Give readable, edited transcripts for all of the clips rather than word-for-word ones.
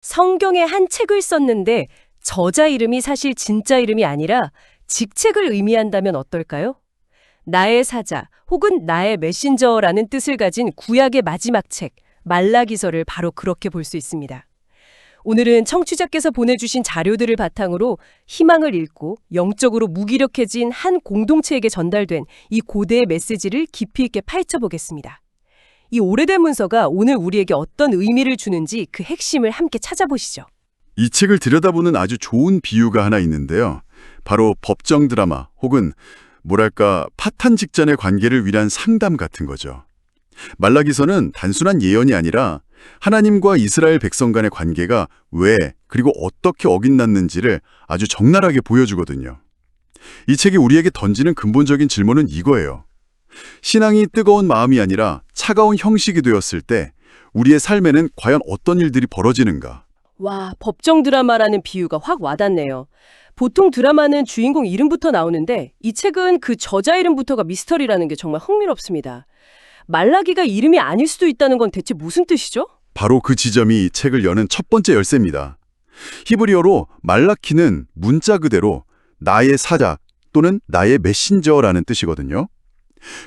성경의 한 책을 썼는데 저자 이름이 사실 진짜 이름이 아니라 직책을 의미한다면 어떨까요? 나의 사자 혹은 나의 메신저라는 뜻을 가진 구약의 마지막 책, 말라기서를 바로 그렇게 볼 수 있습니다. 오늘은 청취자께서 보내주신 자료들을 바탕으로 희망을 읽고 영적으로 무기력해진 한 공동체에게 전달된 이 고대의 메시지를 깊이 있게 파헤쳐보겠습니다. 이 오래된 문서가 오늘 우리에게 어떤 의미를 주는지 그 핵심을 함께 찾아보시죠. 이 책을 들여다보는 아주 좋은 비유가 하나 있는데요. 바로 법정 드라마 혹은 뭐랄까 파탄 직전의 관계를 위한 상담 같은 거죠. 말라기서는 단순한 예언이 아니라 하나님과 이스라엘 백성 간의 관계가 왜 그리고 어떻게 어긋났는지를 아주 적나라하게 보여주거든요. 이 책이 우리에게 던지는 근본적인 질문은 이거예요. 신앙이 뜨거운 마음이 아니라 차가운 형식이 되었을 때 우리의 삶에는 과연 어떤 일들이 벌어지는가? 와, 법정 드라마라는 비유가 확 와닿네요. 보통 드라마는 주인공 이름부터 나오는데 이 책은 그 저자 이름부터가 미스터리라는 게 정말 흥미롭습니다. 말라기가 이름이 아닐 수도 있다는 건 대체 무슨 뜻이죠? 바로 그 지점이 이 책을 여는 첫 번째 열쇠입니다. 히브리어로 말라키는 문자 그대로 나의 사자 또는 나의 메신저라는 뜻이거든요.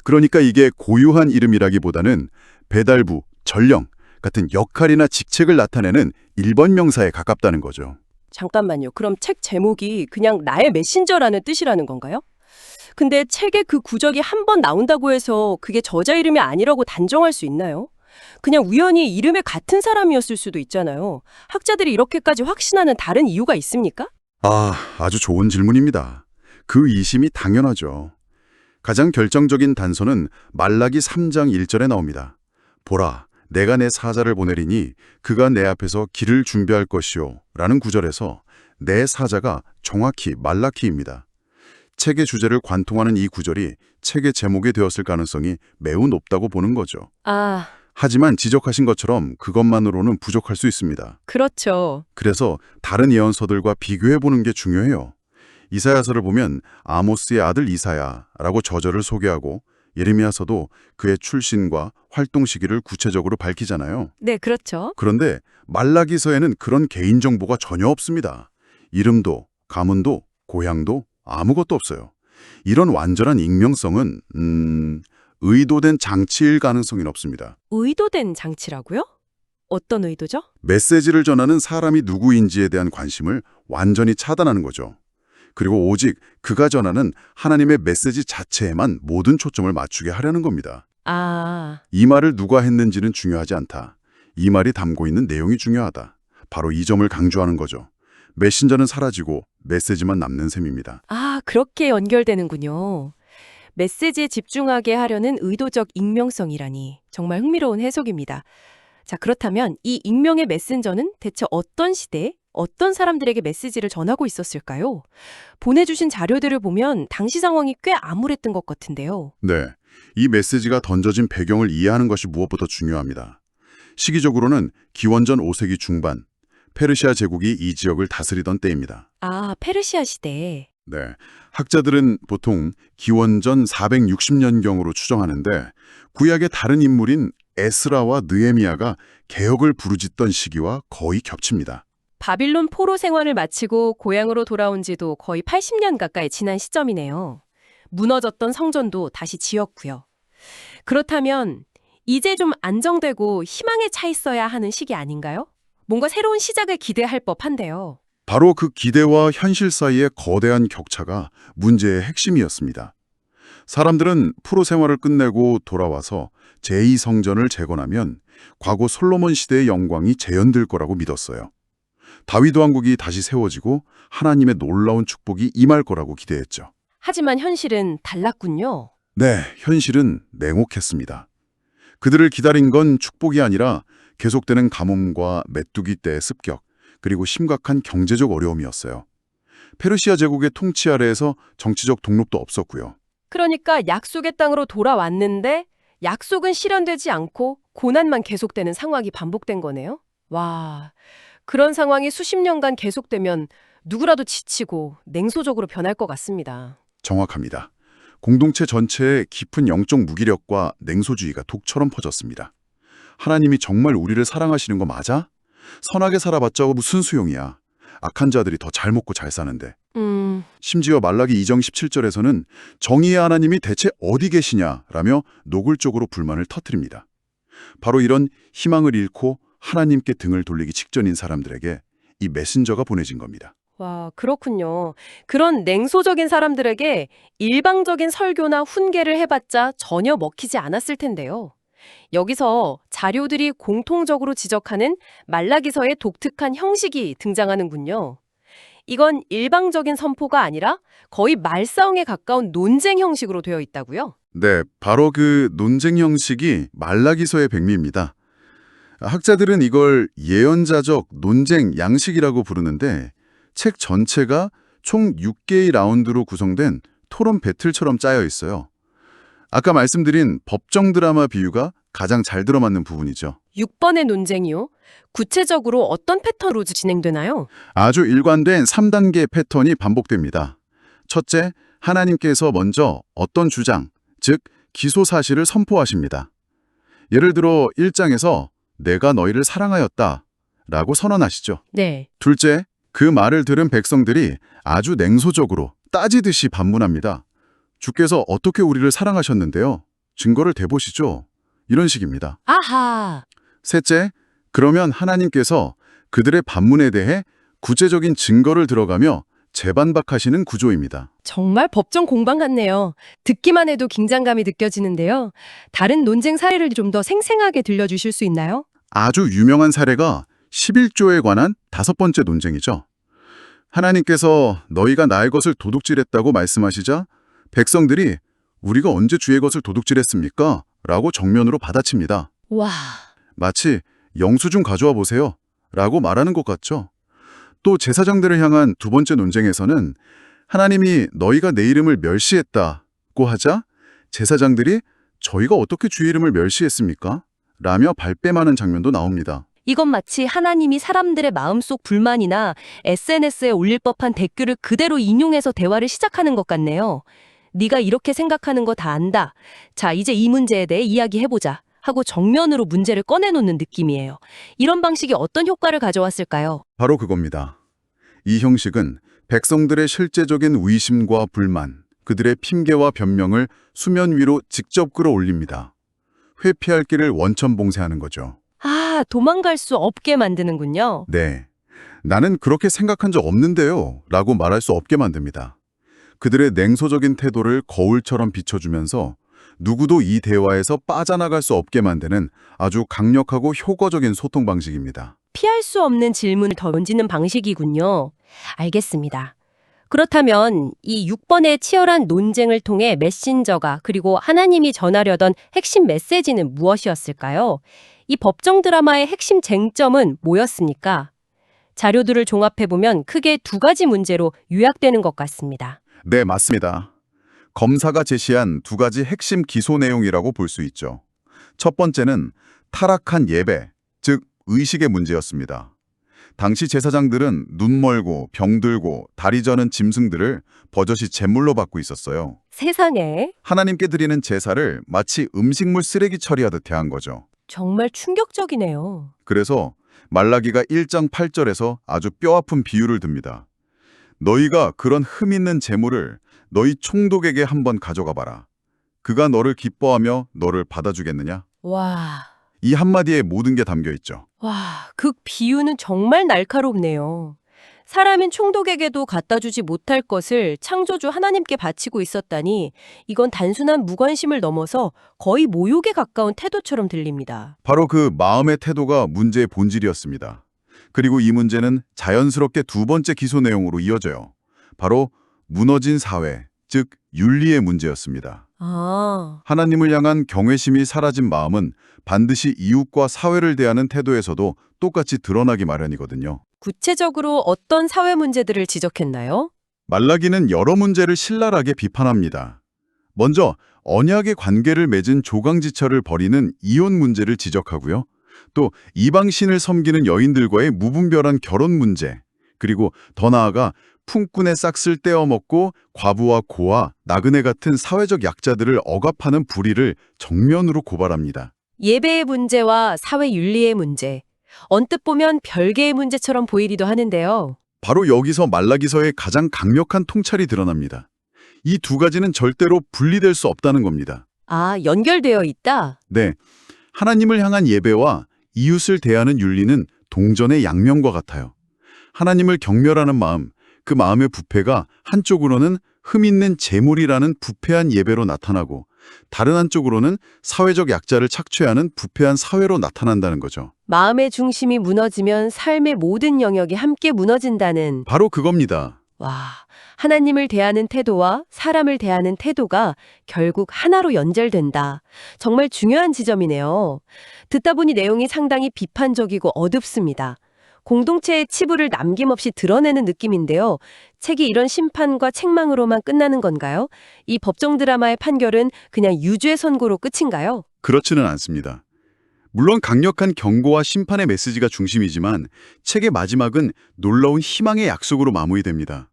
그러니까 이게 고유한 이름이라기보다는 배달부, 전령 같은 역할이나 직책을 나타내는 일번 명사에 가깝다는 거죠. 잠깐만요. 그럼 책 제목이 그냥 나의 메신저라는 뜻이라는 건가요? 근데 책에 그 구절이 한 번 나온다고 해서 그게 저자 이름이 아니라고 단정할 수 있나요? 그냥 우연히 이름에 같은 사람이었을 수도 있잖아요. 학자들이 이렇게까지 확신하는 다른 이유가 있습니까? 아주 좋은 질문입니다. 그 의심이 당연하죠. 가장 결정적인 단서는 말라기 3장 1절에 나옵니다. 보라, 내가 내 사자를 보내리니 그가 내 앞에서 길을 준비할 것이요 라는 구절에서 내 사자가 정확히 말라키입니다. 책의 주제를 관통하는 이 구절이 책의 제목이 되었을 가능성이 매우 높다고 보는 거죠. 하지만 지적하신 것처럼 그것만으로는 부족할 수 있습니다. 그렇죠. 그래서 다른 예언서들과 비교해보는 게 중요해요. 이사야서를 보면 아모스의 아들 이사야라고 저자를 소개하고 예레미야서도 그의 출신과 활동 시기를 구체적으로 밝히잖아요. 네, 그렇죠. 그런데 말라기서에는 그런 개인정보가 전혀 없습니다. 이름도, 가문도, 고향도 아무것도 없어요. 이런 완전한 익명성은 의도된 장치일 가능성이 높습니다. 의도된 장치라고요? 어떤 의도죠? 메시지를 전하는 사람이 누구인지에 대한 관심을 완전히 차단하는 거죠. 그리고 오직 그가 전하는 하나님의 메시지 자체에만 모든 초점을 맞추게 하려는 겁니다. 이 말을 누가 했는지는 중요하지 않다. 이 말이 담고 있는 내용이 중요하다. 바로 이 점을 강조하는 거죠. 메신저는 사라지고 메시지만 남는 셈입니다. 그렇게 연결되는군요. 메시지에 집중하게 하려는 의도적 익명성이라니 정말 흥미로운 해석입니다. 자, 그렇다면 이 익명의 메신저는 대체 어떤 시대에 어떤 사람들에게 메시지를 전하고 있었을까요? 보내주신 자료들을 보면 당시 상황이 꽤 암울했던 것 같은데요. 네, 이 메시지가 던져진 배경을 이해하는 것이 무엇보다 중요합니다. 시기적으로는 기원전 5세기 중반, 페르시아 제국이 이 지역을 다스리던 때입니다. 페르시아 시대. 네, 학자들은 보통 기원전 460년경으로 추정하는데 구약의 다른 인물인 에스라와 느헤미야가 개혁을 부르짖던 시기와 거의 겹칩니다. 바빌론 포로 생활을 마치고 고향으로 돌아온 지도 거의 80년 가까이 지난 시점이네요. 무너졌던 성전도 다시 지었고요. 그렇다면 이제 좀 안정되고 희망에 차 있어야 하는 시기 아닌가요? 뭔가 새로운 시작을 기대할 법한데요. 바로 그 기대와 현실 사이의 거대한 격차가 문제의 핵심이었습니다. 사람들은 프로 생활을 끝내고 돌아와서 제2성전을 재건하면 과거 솔로몬 시대의 영광이 재현될 거라고 믿었어요. 다윗 왕국이 다시 세워지고 하나님의 놀라운 축복이 임할 거라고 기대했죠. 하지만 현실은 달랐군요. 네, 현실은 냉혹했습니다. 그들을 기다린 건 축복이 아니라 계속되는 가뭄과 메뚜기 떼의 습격, 그리고 심각한 경제적 어려움이었어요. 페르시아 제국의 통치 아래에서 정치적 독립도 없었고요. 그러니까 약속의 땅으로 돌아왔는데 약속은 실현되지 않고 고난만 계속되는 상황이 반복된 거네요. 와, 그런 상황이 수십 년간 계속되면 누구라도 지치고 냉소적으로 변할 것 같습니다. 정확합니다. 공동체 전체에 깊은 영적 무기력과 냉소주의가 독처럼 퍼졌습니다. 하나님이 정말 우리를 사랑하시는 거 맞아? 선하게 살아봤자 무슨 소용이야. 악한 자들이 더 잘 먹고 잘 사는데. 심지어 말라기 2장 17절에서는 정의의 하나님이 대체 어디 계시냐라며 노골적으로 불만을 터뜨립니다. 바로 이런 희망을 잃고 하나님께 등을 돌리기 직전인 사람들에게 이 메신저가 보내진 겁니다. 와, 그렇군요. 그런 냉소적인 사람들에게 일방적인 설교나 훈계를 해봤자 전혀 먹히지 않았을 텐데요. 여기서 자료들이 공통적으로 지적하는 말라기서의 독특한 형식이 등장하는군요. 이건 일방적인 선포가 아니라 거의 말싸움에 가까운 논쟁 형식으로 되어 있다고요? 네, 바로 그 논쟁 형식이 말라기서의 백미입니다. 학자들은 이걸 예언자적 논쟁 양식이라고 부르는데 책 전체가 총 6개의 라운드로 구성된 토론 배틀처럼 짜여 있어요. 아까 말씀드린 법정 드라마 비유가 가장 잘 들어맞는 부분이죠. 6번의 논쟁이요? 구체적으로 어떤 패턴으로 진행되나요? 아주 일관된 3단계 패턴이 반복됩니다. 첫째, 하나님께서 먼저 어떤 주장, 즉 기소 사실을 선포하십니다. 예를 들어 1장에서 내가 너희를 사랑하였다 라고 선언하시죠. 네. 둘째, 그 말을 들은 백성들이 아주 냉소적으로 따지듯이 반문합니다. 주께서 어떻게 우리를 사랑하셨는데요? 증거를 대보시죠. 이런 식입니다. 아하. 셋째, 그러면 하나님께서 그들의 반문에 대해 구체적인 증거를 들어가며 재반박하시는 구조입니다. 정말 법정 공방 같네요. 듣기만 해도 긴장감이 느껴지는데요. 다른 논쟁 사례를 좀 더 생생하게 들려주실 수 있나요? 아주 유명한 사례가 11조에 관한 5번째 논쟁이죠. 하나님께서 너희가 나의 것을 도둑질했다고 말씀하시자 백성들이 우리가 언제 주의 것을 도둑질했습니까? 라고 정면으로 받아칩니다. 와. 마치 영수증 가져와 보세요 라고 말하는 것 같죠. 또 제사장들을 향한 2번째 논쟁에서는 하나님이 너희가 내 이름을 멸시했다고 하자 제사장들이 저희가 어떻게 주의 이름을 멸시했습니까? 라며 발뺌하는 장면도 나옵니다. 이건 마치 하나님이 사람들의 마음속 불만이나 SNS에 올릴 법한 댓글을 그대로 인용해서 대화를 시작하는 것 같네요. 네가 이렇게 생각하는 거 다 안다. 자, 이제 이 문제에 대해 이야기해보자. 하고 정면으로 문제를 꺼내놓는 느낌이에요. 이런 방식이 어떤 효과를 가져왔을까요? 바로 그겁니다. 이 형식은 백성들의 실제적인 의심과 불만, 그들의 핑계와 변명을 수면 위로 직접 끌어올립니다. 회피할 길을 원천봉쇄하는 거죠. 아, 도망갈 수 없게 만드는군요. 네, 나는 그렇게 생각한 적 없는데요 라고 말할 수 없게 만듭니다. 그들의 냉소적인 태도를 거울처럼 비춰주면서 누구도 이 대화에서 빠져나갈 수 없게 만드는 아주 강력하고 효과적인 소통 방식입니다. 피할 수 없는 질문을 던지는 방식이군요. 알겠습니다. 그렇다면 이 6번의 치열한 논쟁을 통해 메신저가 그리고 하나님이 전하려던 핵심 메시지는 무엇이었을까요? 이 법정 드라마의 핵심 쟁점은 뭐였습니까? 자료들을 종합해보면 크게 2가지 문제로 요약되는 것 같습니다. 네, 맞습니다. 검사가 제시한 2가지 핵심 기소 내용이라고 볼 수 있죠. 첫 번째는 타락한 예배, 즉 의식의 문제였습니다. 당시 제사장들은 눈 멀고 병들고 다리 저는 짐승들을 버젓이 제물로 받고 있었어요. 세상에, 하나님께 드리는 제사를 마치 음식물 쓰레기 처리하듯 대한 거죠. 정말 충격적이네요. 그래서 말라기가 1장 8절에서 아주 뼈아픈 비유를 듭니다. 너희가 그런 흠 있는 제물을 너희 총독에게 한번 가져가 봐라. 그가 너를 기뻐하며 너를 받아주겠느냐? 와, 이 한마디에 모든 게 담겨 있죠. 그 비유는 정말 날카롭네요. 사람인 총독에게도 갖다 주지 못할 것을 창조주 하나님께 바치고 있었다니 이건 단순한 무관심을 넘어서 거의 모욕에 가까운 태도처럼 들립니다. 바로 그 마음의 태도가 문제의 본질이었습니다. 그리고 이 문제는 자연스럽게 2번째 기소 내용으로 이어져요. 바로 무너진 사회, 즉 윤리의 문제였습니다. 아, 하나님을 향한 경외심이 사라진 마음은 반드시 이웃과 사회를 대하는 태도에서도 똑같이 드러나기 마련이거든요. 구체적으로 어떤 사회 문제들을 지적했나요? 말라기는 여러 문제를 신랄하게 비판합니다. 먼저 언약의 관계를 맺은 조강지처를 벌이는 이혼 문제를 지적하고요. 또 이방신을 섬기는 여인들과의 무분별한 결혼 문제, 그리고 더 나아가 품꾼의 싹을 떼어먹고 과부와 고아, 나그네 같은 사회적 약자들을 억압하는 불의를 정면으로 고발합니다. 예배의 문제와 사회 윤리의 문제, 언뜻 보면 별개의 문제처럼 보이기도 하는데요. 바로 여기서 말라기서의 가장 강력한 통찰이 드러납니다. 이 두 가지는 절대로 분리될 수 없다는 겁니다. 아, 연결되어 있다? 네, 하나님을 향한 예배와 이웃을 대하는 윤리는 동전의 양면과 같아요. 하나님을 경멸하는 마음, 그 마음의 부패가 한쪽으로는 흠 있는 재물이라는 부패한 예배로 나타나고 다른 한쪽으로는 사회적 약자를 착취하는 부패한 사회로 나타난다는 거죠. 마음의 중심이 무너지면 삶의 모든 영역이 함께 무너진다는. 바로 그겁니다. 와, 하나님을 대하는 태도와 사람을 대하는 태도가 결국 하나로 연결된다. 정말 중요한 지점이네요. 듣다 보니 내용이 상당히 비판적이고 어둡습니다. 공동체의 치부를 남김없이 드러내는 느낌인데요. 책이 이런 심판과 책망으로만 끝나는 건가요? 이 법정 드라마의 판결은 그냥 유죄 선고로 끝인가요? 그렇지는 않습니다. 물론 강력한 경고와 심판의 메시지가 중심이지만 책의 마지막은 놀라운 희망의 약속으로 마무리됩니다.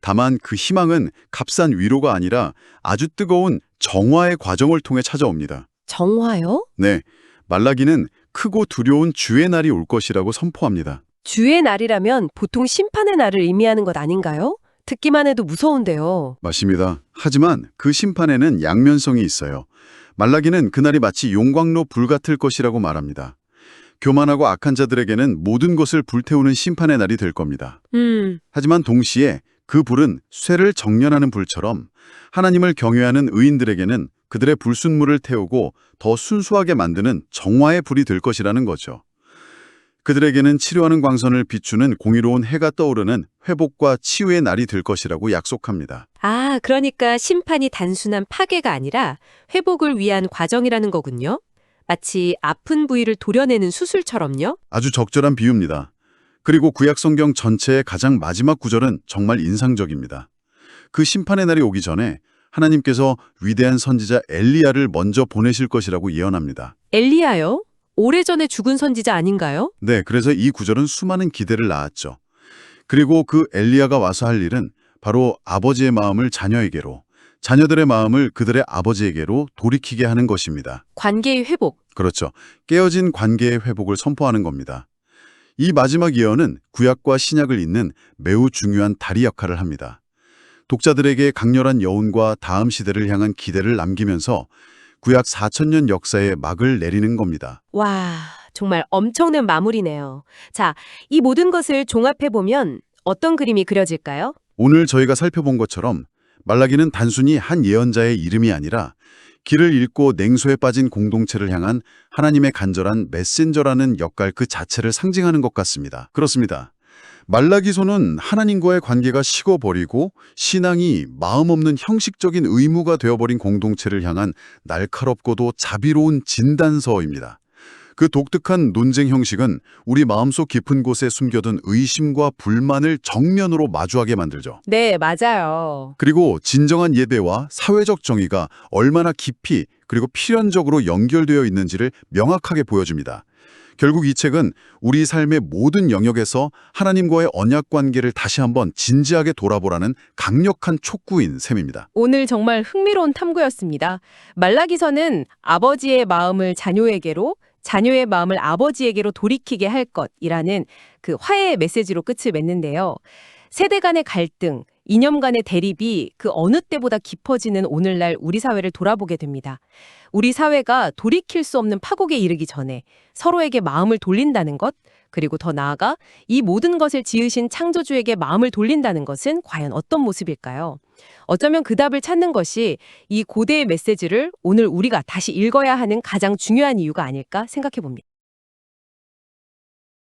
다만 그 희망은 값싼 위로가 아니라 아주 뜨거운 정화의 과정을 통해 찾아옵니다. 정화요? 네, 말라기는 크고 두려운 주의 날이 올 것이라고 선포합니다. 주의 날이라면 보통 심판의 날을 의미하는 것 아닌가요? 듣기만 해도 무서운데요. 맞습니다. 하지만 그 심판에는 양면성이 있어요. 말라기는 그날이 마치 용광로 불 같을 것이라고 말합니다. 교만하고 악한 자들에게는 모든 것을 불태우는 심판의 날이 될 겁니다. 하지만 동시에 그 불은 쇠를 정련하는 불처럼 하나님을 경외하는 의인들에게는 그들의 불순물을 태우고 더 순수하게 만드는 정화의 불이 될 것이라는 거죠. 그들에게는 치료하는 광선을 비추는 공의로운 해가 떠오르는 회복과 치유의 날이 될 것이라고 약속합니다. 아, 그러니까 심판이 단순한 파괴가 아니라 회복을 위한 과정이라는 거군요. 마치 아픈 부위를 도려내는 수술처럼요. 아주 적절한 비유입니다. 그리고 구약 성경 전체의 가장 마지막 구절은 정말 인상적입니다. 그 심판의 날이 오기 전에 하나님께서 위대한 선지자 엘리야를 먼저 보내실 것이라고 예언합니다. 엘리야요? 오래전에 죽은 선지자 아닌가요? 네, 그래서 이 구절은 수많은 기대를 낳았죠. 그리고 그 엘리야가 와서 할 일은 바로 아버지의 마음을 자녀에게로, 자녀들의 마음을 그들의 아버지에게로 돌이키게 하는 것입니다. 관계의 회복. 그렇죠. 깨어진 관계의 회복을 선포하는 겁니다. 이 마지막 예언은 구약과 신약을 잇는 매우 중요한 다리 역할을 합니다. 독자들에게 강렬한 여운과 다음 시대를 향한 기대를 남기면서 구약 4,000년 역사에 막을 내리는 겁니다. 와, 정말 엄청난 마무리네요. 자, 이 모든 것을 종합해보면 어떤 그림이 그려질까요? 오늘 저희가 살펴본 것처럼 말라기는 단순히 한 예언자의 이름이 아니라 길을 잃고 냉소에 빠진 공동체를 향한 하나님의 간절한 메신저라는 역할 그 자체를 상징하는 것 같습니다. 그렇습니다. 말라기서는 하나님과의 관계가 식어버리고 신앙이 마음 없는 형식적인 의무가 되어버린 공동체를 향한 날카롭고도 자비로운 진단서입니다. 그 독특한 논쟁 형식은 우리 마음속 깊은 곳에 숨겨둔 의심과 불만을 정면으로 마주하게 만들죠. 네, 맞아요. 그리고 진정한 예배와 사회적 정의가 얼마나 깊이 그리고 필연적으로 연결되어 있는지를 명확하게 보여줍니다. 결국 이 책은 우리 삶의 모든 영역에서 하나님과의 언약 관계를 다시 한번 진지하게 돌아보라는 강력한 촉구인 셈입니다. 오늘 정말 흥미로운 탐구였습니다. 말라기서는 아버지의 마음을 자녀에게로, 자녀의 마음을 아버지에게로 돌이키게 할 것이라는 그 화해의 메시지로 끝을 맺는데요. 세대 간의 갈등, 이념 간의 대립이 그 어느 때보다 깊어지는 오늘날 우리 사회를 돌아보게 됩니다. 우리 사회가 돌이킬 수 없는 파국에 이르기 전에 서로에게 마음을 돌린다는 것, 그리고 더 나아가 이 모든 것을 지으신 창조주에게 마음을 돌린다는 것은 과연 어떤 모습일까요? 어쩌면 그 답을 찾는 것이 이 고대의 메시지를 오늘 우리가 다시 읽어야 하는 가장 중요한 이유가 아닐까 생각해 봅니다.